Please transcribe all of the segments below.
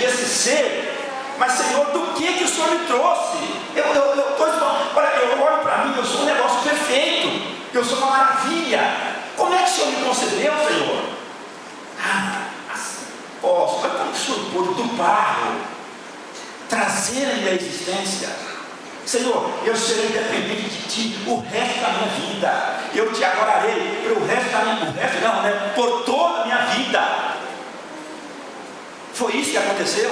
desse ser, mas Senhor, do que o Senhor me trouxe? Eu olho para mim, eu sou um negócio perfeito, eu sou uma maravilha. Como é que o Senhor me concebeu, Senhor? Assim, posso, mas como o Senhor pôde do barro trazer-me à existência? Senhor, eu serei dependente de Ti o resto da minha vida. Eu Te adorarei por toda a minha vida. Foi isso que aconteceu?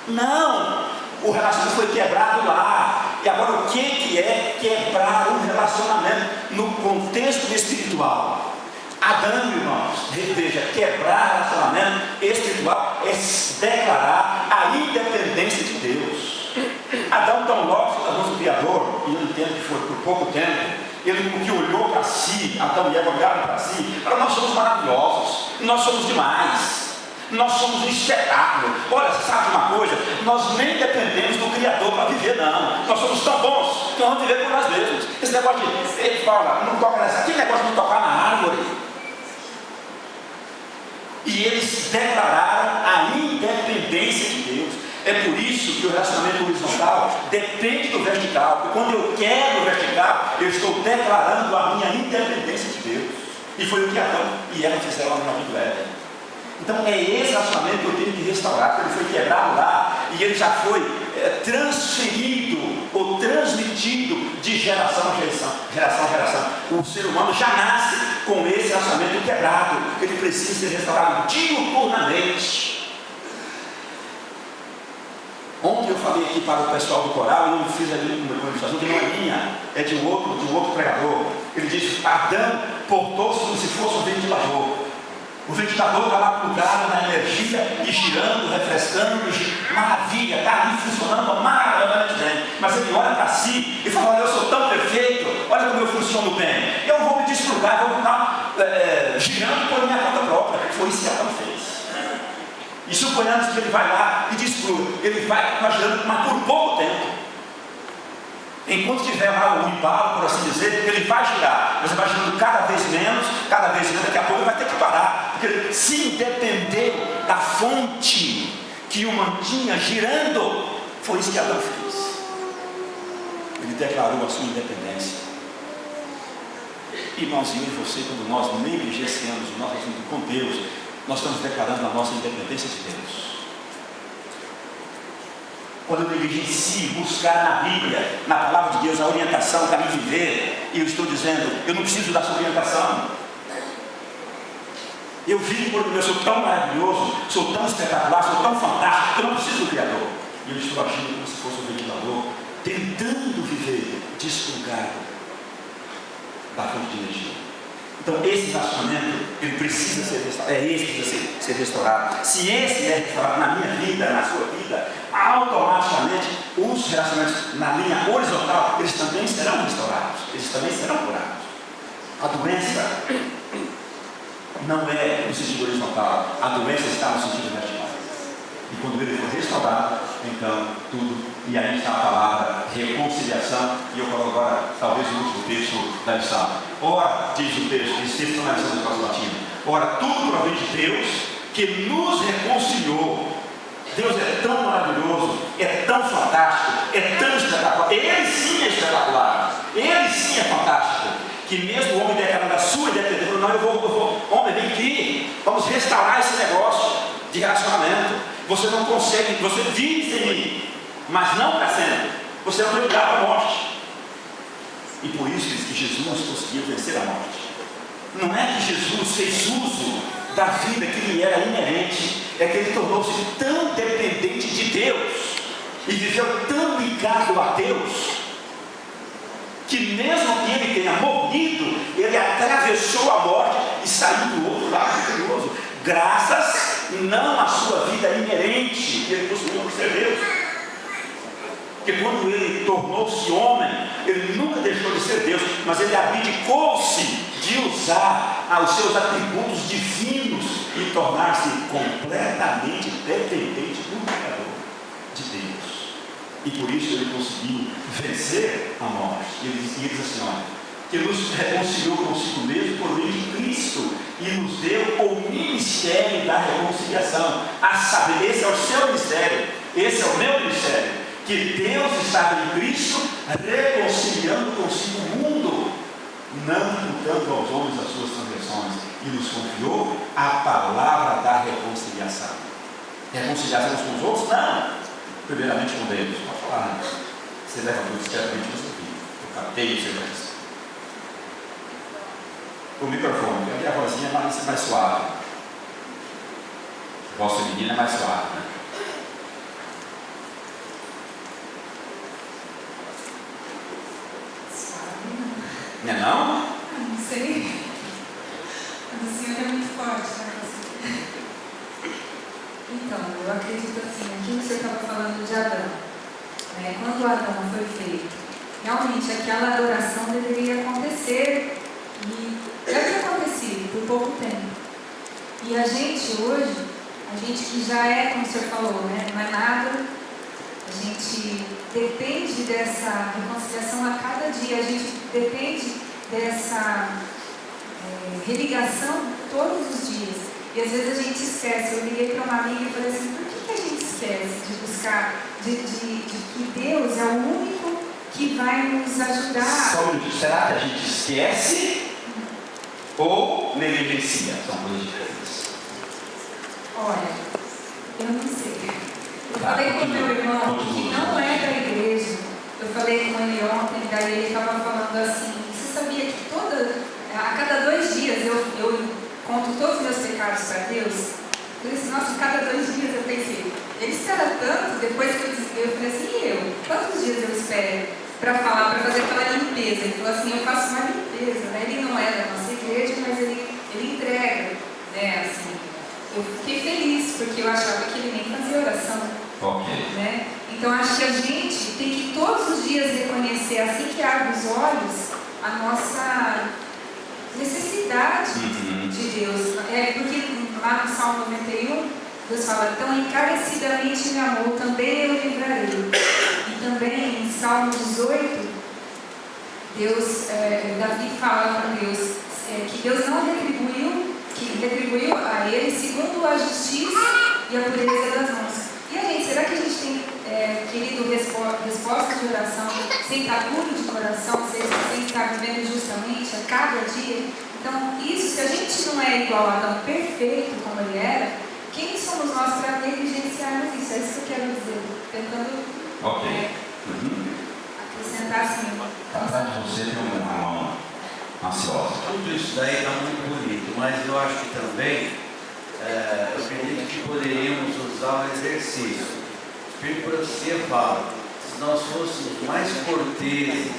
Não, o relacionamento foi quebrado lá. E agora o que é quebrar um relacionamento no contexto espiritual? Adão, irmãos, veja, quebrar relacionamento espiritual é declarar a independência de Deus. Adão, tão logo se tornou o Criador, e eu entendo que foi por pouco tempo, ele que olhou para si, Adão e Eva olharam para si, nós somos maravilhosos, nós somos demais, nós somos um espetáculo. Olha, você sabe de uma coisa? Nós nem dependemos do Criador para viver, não. Nós somos tão bons que nós vamos viver por nós mesmos. Esse negócio de, ele fala, não toca nessa, que negócio de não tocar na árvore? E eles declararam a independência de Deus. É por isso que o relacionamento horizontal depende do vertical. Porque quando eu quero o vertical, eu estou declarando a minha independência de Deus. E foi o que Adão e Eva fizeram no jardim do Éden. Então é esse relacionamento que eu tenho que restaurar, porque ele foi quebrado lá e ele já foi transferido ou transmitido de geração a geração. O ser humano já nasce com esse relacionamento quebrado. Ele precisa ser restaurado diuturnamente. Ontem eu falei aqui para o pessoal do coral, e eu fiz ali uma ilustração que não é minha, é de um outro pregador. Ele disse: Adão portou-se como se fosse um ventilador. O ventilador está lá plugado na energia e girando, refrescando, maravilha, está ali funcionando maravilhosamente bem. Mas ele olha para si e fala: olha, eu sou tão perfeito, olha como eu funciono bem. Eu vou me desplugar, vou ficar girando por minha conta própria. Foi isso que Adão fez. E suponhamos que ele vai lá e despluga, ele vai girando, mas por pouco tempo. Enquanto tiver lá o embalo, por assim dizer, ele vai girar, mas ele vai girando cada vez menos, daqui a pouco ele vai ter que parar, porque se depender da fonte que o mantinha girando, foi isso que Adão fez. Ele declarou a sua independência. Irmãozinho, e você, quando nós negligenciamos o nosso assunto com Deus, nós estamos declarando a nossa independência de Deus. Quando eu negligencio buscar na Bíblia, na palavra de Deus, a orientação para me viver, e eu estou dizendo: eu não preciso da sua orientação. Eu vivo porque eu sou tão maravilhoso, sou tão espetacular, sou tão fantástico, que eu não preciso do Criador. E eu estou agindo como se fosse um ventilador, tentando viver desplugado da fonte de energia. Então esse relacionamento, ele precisa ser restaurado, precisa ser restaurado. Se esse é restaurado na minha vida, na sua vida, automaticamente os relacionamentos na linha horizontal, eles também serão restaurados, eles também serão curados. A doença não é no sentido horizontal, a doença está no sentido vertical. E quando ele for restaurado, então tudo, e aí está a palavra reconciliação. E eu coloco agora talvez o último texto da lição. Ora, diz o texto, esse texto não é lição do próximo latino. Ora, tudo provém de Deus, que nos reconciliou. Deus é tão maravilhoso, é tão fantástico, é tão espetacular. Ele sim é espetacular, ele sim é fantástico, que mesmo o homem declarando a sua independência, não, eu vou, homem, vem aqui, vamos restaurar esse negócio de relacionamento. Você não consegue, você vive sem mim, mas não para sempre. Você não vai ligar para a morte. E por isso diz que Jesus conseguiu vencer a morte. Não é que Jesus fez uso da vida que lhe era inerente, é que ele tornou-se tão dependente de Deus e viveu tão ligado a Deus, que mesmo que ele tenha morrido, ele atravessou a morte e saiu do outro lado vitorioso, graças não à sua vida inerente que ele possuía por ser Deus. Porque quando ele tornou-se homem, ele nunca deixou de ser Deus, mas ele abdicou-se de usar os seus atributos divinos e tornar-se completamente dependente do Criador, de Deus. E por isso ele conseguiu vencer a morte. E ele diz assim: olha, que nos reconciliou consigo mesmo por meio de Cristo e nos deu o ministério da reconciliação. A saber, esse é o seu ministério, esse é o meu ministério, que Deus estava em Cristo reconciliando consigo o mundo, não imputando aos homens as suas transgressões, e nos confiou a palavra da reconciliação. Reconciliação com os outros? Não. Primeiramente com Deus. Pode falar, né? Você leva tudo discretamente no seu filho. Eu captei o seu coração. O microfone, porque a vozinha é mais suave. A voz feminina é mais suave, né? Não é não? Não sei. Mas o Senhor é muito forte, né? Então, eu acredito assim, aqui o Senhor estava falando de Adão. Né? Quando Adão foi feito, realmente aquela adoração deveria acontecer e já tinha acontecido por pouco tempo. E a gente hoje, a gente que já é, como o Senhor falou, né? Não é nada, a gente depende dessa reconciliação a cada dia, a gente depende dessa religação todos os dias. E às vezes a gente esquece. Eu liguei para uma amiga e falei assim, por que a gente esquece de buscar, de que Deus é o único que vai nos ajudar? Só um minuto, será que a gente esquece ou negligencia? São coisas diferentes. Olha, eu não sei. Eu falei com o meu irmão que não é da igreja. Eu falei com ele ontem, daí ele estava falando assim, você sabia que a cada 2 dias eu conto todos os meus pecados para Deus? Eu disse, nossa, cada 2 dias eu pensei, ele espera tanto, depois que eu falei assim, e eu? Quantos dias eu espero para falar, para fazer aquela limpeza? Ele falou assim, eu faço uma limpeza, né? Ele não é da nossa igreja, mas ele entrega, né, assim. Eu fiquei feliz, porque eu achava que ele nem fazia oração. Ok. Né? Então acho que a gente tem que todos os dias reconhecer, assim que abre os olhos, a nossa necessidade de Deus. Porque lá no Salmo 91, Deus fala, tão encarecidamente me amou, também eu livrarei. E também em Salmo 18, Davi fala para Deus que Deus não retribuiu, que retribuiu a ele segundo a justiça e a pureza das mãos. E a gente, será que a gente tem querido resposta de oração sem estar puro de coração, sem estar vivendo justamente a cada dia? Então, isso, se a gente não é igual a Adão perfeito como ele era, quem somos nós para negligenciarmos isso? É isso que eu quero dizer. Tentando acrescentar assim. Atrás de você tem uma ansiosa. Tudo isso daí está muito bonito, mas eu acho que também eu acredito que poderíamos usar um exercício. O Espírito de Profecia fala, se nós fôssemos mais corteses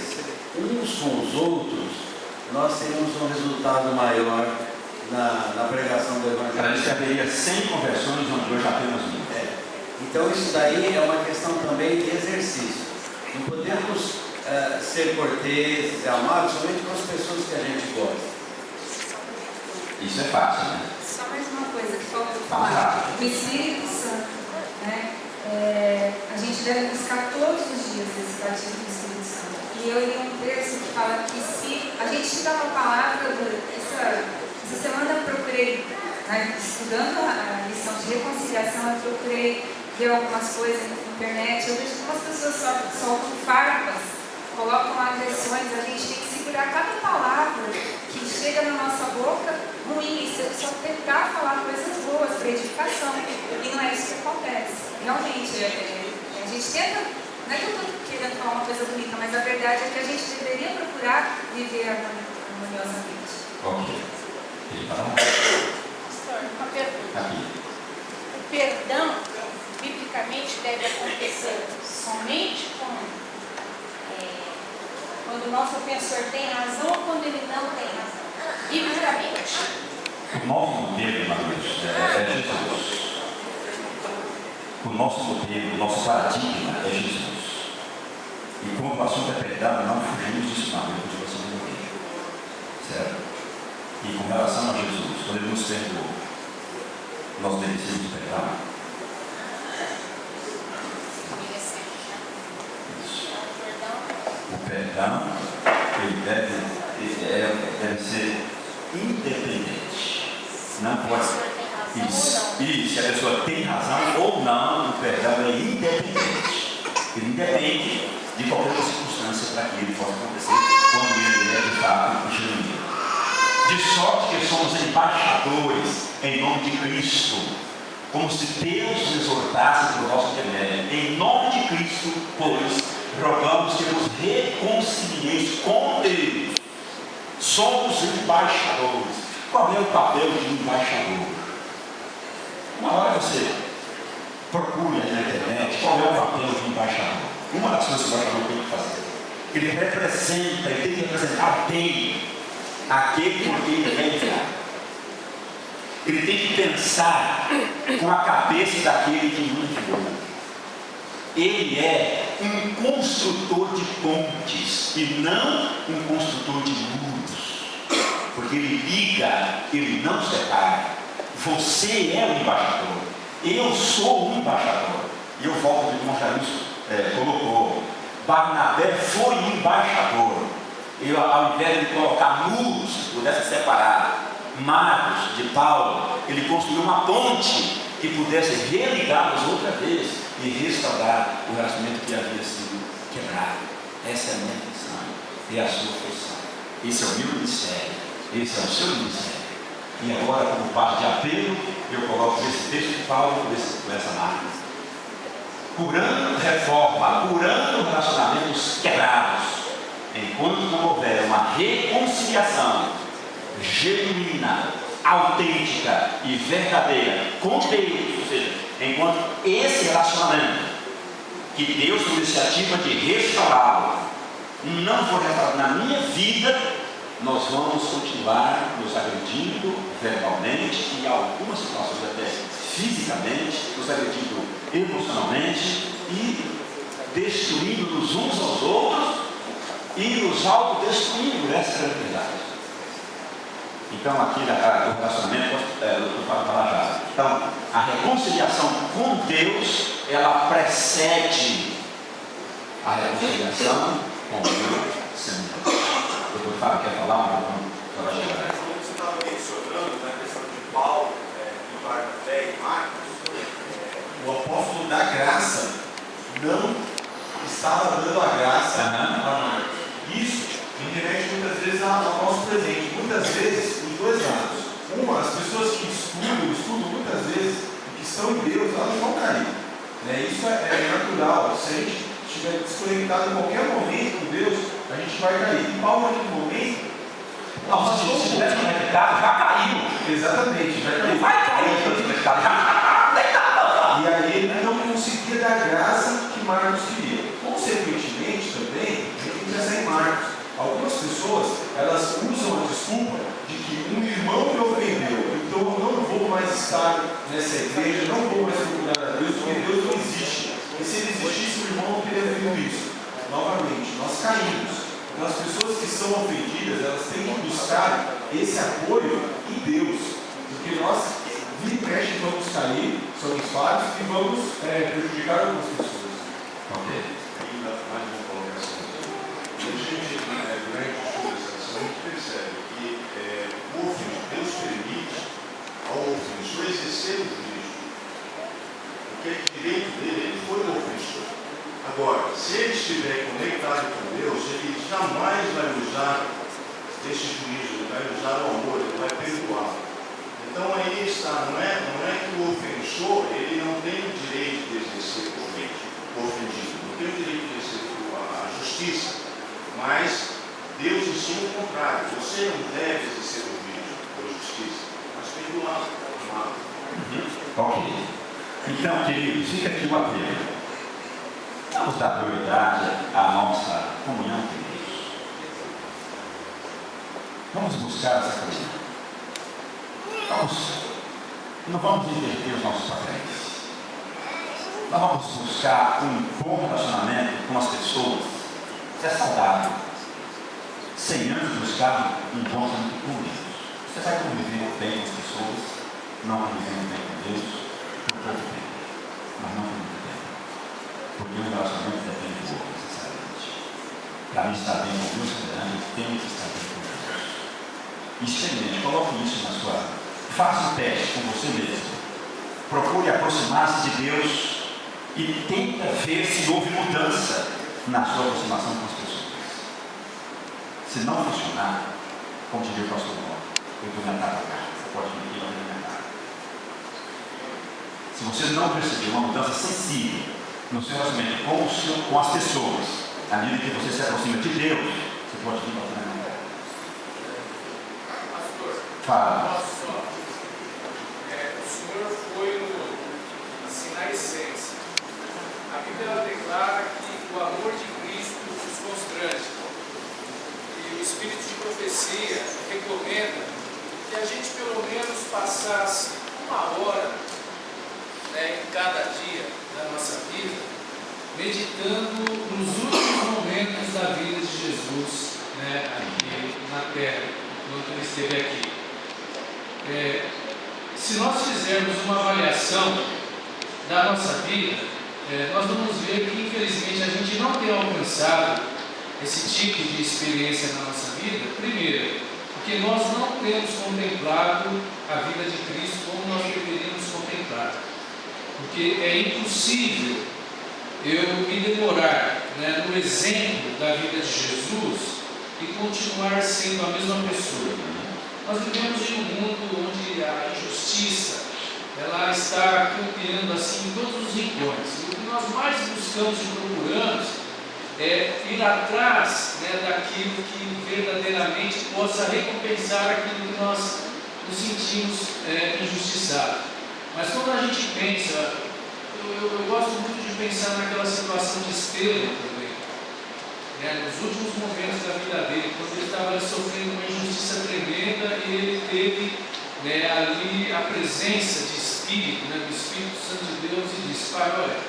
uns com os outros, nós teríamos um resultado maior na pregação do Evangelho. Para isso haveria 100 conversões, onde hoje apenas 1. Então isso daí é uma questão também de exercício. Não podemos ser corteses e amados somente com as pessoas que a gente gosta. Isso é fácil, né? Só mais uma coisa que faltou falar. O Espírito Santo, né? A gente deve buscar todos os dias esse batismo do Espírito Santo. E eu li um texto que fala que se a gente tiver uma palavra, essa semana eu procurei, né, estudando a lição de reconciliação, eu procurei ver algumas coisas na internet. Eu vejo que algumas pessoas soltam farpas, colocam agressões. A gente tem que segurar cada palavra que chega na nossa boca ruim, só tentar falar coisas boas para edificação. E não é isso que acontece. Realmente, a gente tenta, não é que eu estou querendo falar uma coisa bonita, mas a verdade é que a gente deveria procurar viver harmoniosamente. Ok. Pastor, uma pergunta. Aqui. O perdão, biblicamente, deve acontecer somente quando o nosso ofensor tem razão ou quando ele não tem razão? Biblicamente. O nosso modelo, Mateus, é Jesus. O nosso modelo, o nosso paradigma é Jesus. E como o assunto é perdão, não fugimos disso, não. Depois você não entende. Certo? E com relação a Jesus, quando ele nos perdoou, nós merecemos perdão. Isso. O perdão, ele deve ser independente. Não pode. Isso, se a pessoa tem razão ou não, o perdão é independente. Ele independe de qualquer circunstância para que ele possa acontecer quando ele é de fato genuíno. De sorte que somos embaixadores em nome de Cristo, como se Deus nos exortasse por nosso intermédio. Em nome de Cristo, pois, rogamos que nos reconcilieis com Deus. Somos embaixadores. Qual é o papel de embaixador? Uma hora você procura na internet qual é o papel de embaixador. Uma das coisas que o embaixador tem que fazer, ele representa, ele tem que representar bem aquele por quem ele é enviado. Ele tem que pensar com a cabeça daquele que o enviou. Ele é um construtor de pontes e não um construtor de muros, porque ele liga, ele não separa. Você é o embaixador, eu sou o embaixador. E eu volto ao que o irmão Jair colocou. Barnabé foi embaixador. Ao invés de colocar muros que pudessem separar Marcos de Paulo, ele construiu uma ponte que pudesse religá-los outra vez e restaurar o relacionamento que havia sido quebrado. Essa é a minha função, é a sua função. Esse é o meu ministério, esse é o seu ministério. E agora, como parte de apelo, eu coloco esse texto de Paulo com essa marca. Curando reforma, curando relacionamentos quebrados, enquanto não houver uma reconciliação genuína, autêntica e verdadeira com Deus, ou seja, enquanto esse relacionamento que Deus tomou a iniciativa de restaurá-lo não for restaurado na minha vida, nós vamos continuar nos agredindo verbalmente e em algumas situações até fisicamente, nos agredindo emocionalmente e destruindo-nos uns aos outros e nos autodestruindo. Essa é a verdade. Então aqui o relacionamento, eu falo para já. Então, a reconciliação com Deus, ela precede a reconciliação com Deus Senhor. O doutor Fábio quer falar? Para chegar. Como você estava mencionando na questão de Paulo, e Barnabé e Marcos, o apóstolo da graça não estava dando a graça a Marcos. Isso me remete muitas vezes ao nosso presente. Muitas vezes, os dois lados. As pessoas que estudam muitas vezes, e que estão em Deus, elas vão cair. Isso é natural. Se a gente estiver desconectado em qualquer momento com Deus, a gente vai cair. E Paulo, naquele momento, se estiver desconectado, já caiu. Exatamente, já caiu. Vai cair, desconectado, E aí ele não conseguia dar a graça que Marcos queria. Consequentemente, também, a gente tem que pensar em Marcos. Algumas pessoas, elas usam a desculpa de que um irmão me ofendeu, então eu não vou mais estar nessa igreja, não vou mais procurar a Deus, porque Deus não existe. E se ele existisse, o irmão não teria feito isso. Novamente, nós caímos. Então as pessoas que são ofendidas, elas têm que buscar esse apoio em Deus. Porque nós, vira e mexe, vamos cair, somos falhos e vamos prejudicar algumas pessoas. Ok. Ainda mais uma colocação. A gente, durante o estudo dessa lição, a gente percebe que o ofensor, Deus permite ao ofensor exercer o juízo. Porque é direito dele, ele foi o ofensor. Agora, se ele estiver conectado com Deus, ele jamais vai usar esse juízo, ele vai usar o amor, ele vai perdoar. Então aí está, não é que o ofensor, ele não tem o direito de exercer o ofendido, não tem o direito de exercer a justiça, mas Deus ensina o contrário. Você não deve exercer o juízo ou justiça, mas perdoar, amar. Ok. Então, queridos, fica aqui o apelo. Vamos dar prioridade à nossa comunhão com Deus. Vamos buscar essa comunhão. Não vamos inverter os nossos papéis. Nós vamos buscar um bom relacionamento com as pessoas. Isso é saudável. Sem antes buscar um bom relacionamento com Deus. Você vai conviver bem com as pessoas, não convivendo bem com Deus, por pouco tempo, mas não por muito tempo. Porque o relacionamento depende do outro, necessariamente. Para mim estar bem com Deus, eu tenho que estar bem com Deus. Experimente, coloque isso na sua faça um teste com você mesmo. Procure aproximar-se de Deus e tenta ver se houve mudança na sua aproximação com as pessoas. Se não funcionar, como diria o pastor Paulo, eu vou me atar para cá. Você pode vir aqui e vai me atar. Se você não perceber uma mudança sensível no seu relacionamento com as pessoas, à medida que você se aproxima de Deus, você pode vir bater na minha cara. Pastor, Fala. o senhor foi assim, na essência. A Bíblia ela declara que o amor de Cristo nos constrange. E o Espírito de Profecia recomenda que a gente pelo menos passasse 1 hora, em cada dia da nossa vida, meditando nos últimos momentos da vida de Jesus, aqui na Terra, quando ele esteve aqui. Se nós fizermos uma avaliação da nossa vida, nós vamos ver que infelizmente a gente não tem alcançado esse tipo de experiência na nossa vida. Primeiro, porque nós não temos contemplado a vida de Cristo como nós deveríamos contemplar. Porque é impossível eu me demorar no exemplo da vida de Jesus e continuar sendo a mesma pessoa. Nós vivemos em um mundo onde a injustiça ela está campeando assim em todos os rincões. E o que nós mais buscamos e procuramos é ir atrás daquilo que verdadeiramente possa recompensar aquilo que nós nos sentimos injustiçados. Mas quando a gente pensa, eu gosto muito de pensar naquela situação de Estevão também, nos últimos momentos da vida dele, quando ele estava sofrendo uma injustiça tremenda e ele teve ali a presença de Espírito, do Espírito Santo de Deus e disse: Pai, olha,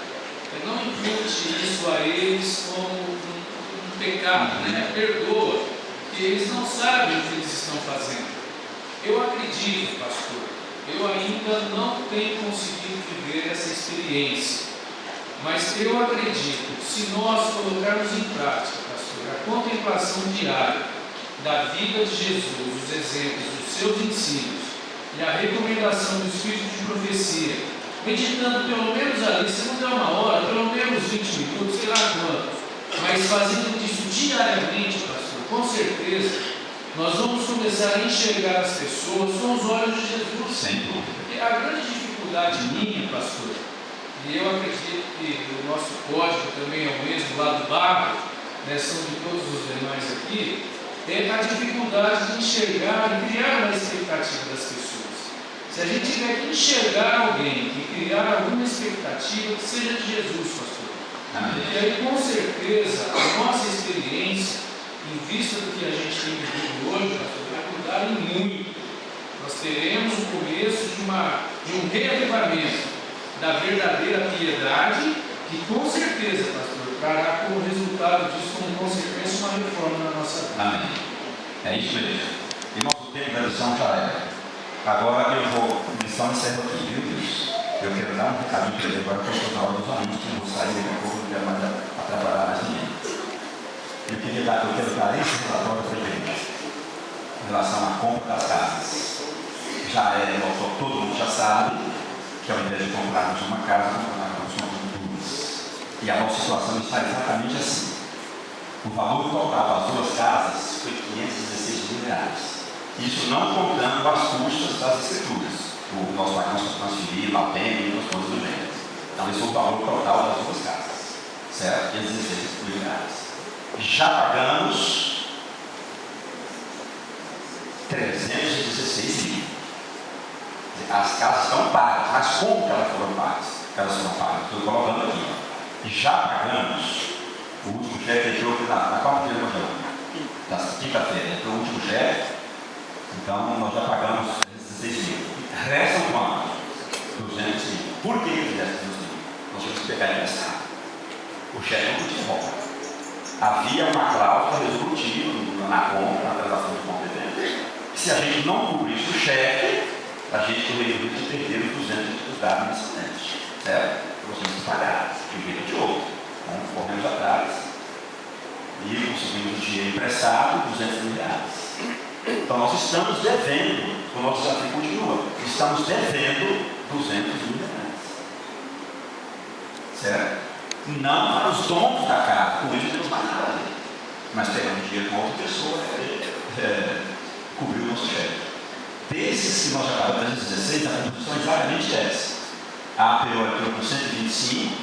não impute isso a eles como um pecado, perdoa, porque eles não sabem o que eles estão fazendo. Eu acredito, pastor, eu ainda não tenho conseguido viver essa experiência, mas eu acredito que se nós colocarmos em prática, pastor, a contemplação diária da vida de Jesus, os exemplos dos seus ensinos e a recomendação do Espírito de Profecia, meditando pelo menos ali, se não der 1 hora, pelo menos 20 minutos, sei lá quanto, mas fazendo disso diariamente, pastor, com certeza nós vamos começar a enxergar as pessoas com os olhos de Jesus. Sem dúvida. Porque a grande dificuldade minha, pastor, e eu acredito que o nosso código também é o mesmo lá do barro, são de todos os demais aqui, é a dificuldade de enxergar e criar uma expectativa das pessoas. Se a gente tiver que enxergar alguém e criar alguma expectativa, que seja de Jesus, pastor. Amém. E aí, com certeza, a nossa experiência, em vista do que a gente tem vivido hoje, pastor, vai mudar em muito. Nós teremos o começo de um reavivamento da verdadeira piedade, que com certeza, pastor, trará como resultado disso, como consequência, uma reforma na nossa vida. Amém. É isso mesmo. E nosso tempo da lição já é. Agora eu vou, lição encerra aqui, viu, Deus? Eu quero dar um recadinho para ele agora, porque eu estou na hora dos alunos, que eu vou sair daqui a pouco, não quero mais atrapalhar mais ninguém. Eu quero dar esse relatório para ele em relação à compra das casas. Todo mundo já sabe que ao invés de comprarmos uma casa, comprarmos duas. E a nossa situação está exatamente assim. O valor total das 2 casas foi R$516 mil. Isso não contando as custas das escrituras. Nós pagamos para transferir, lapênio e outras coisas do gênero. Então, esse é o valor total das 2 casas. Certo? R$516 mil. Já pagamos 316 mil. As casas estão pagas, mas como que elas foram pagas? Elas foram pagas, estou colocando aqui. Já pagamos, o último chefe entrou na quarta-feira, da quinta-feira, entrou o último chefe, então nós já pagamos 16 mil. Restam quanto? 200 mil. Por que eles restam 200 mil? Nós temos que pegar emprestado. O chefe não podia voltar. Havia uma cláusula resolutiva na compra, na transação de compra e venda. Se a gente não cobrisse o cheque, a gente correria o risco de perder os 200 que dados nesse acidente. Certo? Nós temos que pagar de um jeito ou de outro. Então, corremos atrás e conseguimos dinheiro emprestado, R$200 mil. Então, nós estamos devendo o nosso desafio continua. Estamos devendo 200 mil reais. Certo? Não para os donos da casa, com isso não temos mais nada. Mas pegamos dinheiro com outra pessoa, cobriu o nosso cheque. Desses que nós já pagamos 316, a composição é exatamente essa. A APO entrou com 125,